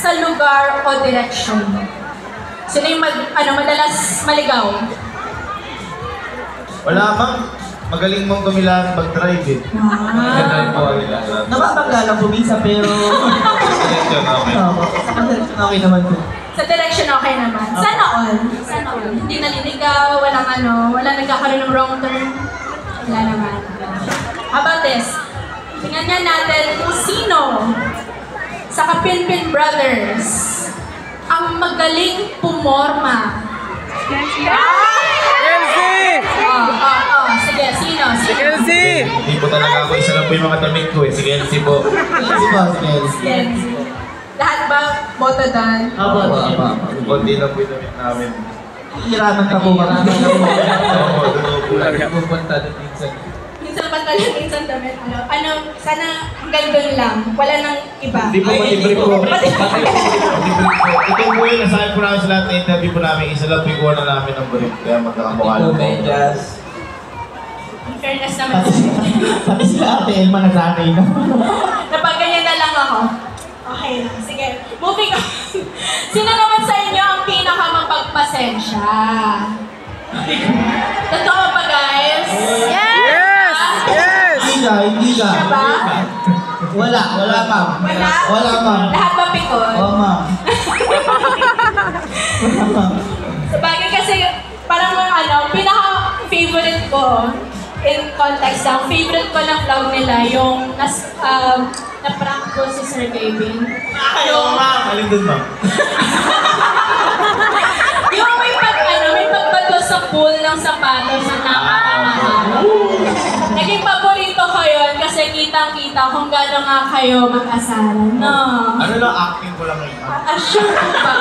sa lugar o direksyon? Sino yung madalas maligaw? Wala, ma'am. Magaling mong kumilang mag-drive eh. Napapagla lang po minsan pero... Okay naman po. Sa direction okay naman. Sana all. Sana all. Hindi naliligaw, walang nagkakaroon ng wrong turn. Wala naman. How about this? Tingnan nga natin kung sino sa Kapinpin Brothers ang magaling pumorma. Sige, sino? Si Kelsey! Hindi po talaga ako. Isa lang po yung mga damit ko eh. Si Kelsey po. Kelsey. Lahat ba boto doon? Konti lang po yung damit namin. Hiraman ka po ba? Oo, totoo po lang. Pupunta doon minsan. Minsan pantalan, minsan damit. Sana hanggang doon lang. Wala nang iba. Hindi po, libre po. Libre po. Ito po yung nasabi po namin sa lahat na interview po namin. Isa lang po yung kuha na namin ng brief. Kaya magkakamukha lang po. In fairness naman. Pati sila Ate Elma nasanay na. Napagganyan na lang ako. Okay lang. Sige. Moving on. Sino naman sa inyo ang pinakamapagpasensya? Totoo ba, guys? Yes! Yes! Hindi ka. Siya ba? Wala ma'am. Wala? Wala ma'am. Lahat ba pikon? Oo ma'am. Wala ma'am. Sabagay kasi parang pinaka-favorite ko in context lang, favorite ko ng vlog nila yung na-prank ko si Sir Gavin. Yung ma'am! Alin dun ma'am? Yung may pagbato sa pool ng sapatos na nakakamahal. Naging paborito ko yun kasi kitang-kita kung gano'n nga kayo mag-asaran. No. Ano lang, acting ko lang ngayon. Sure ba?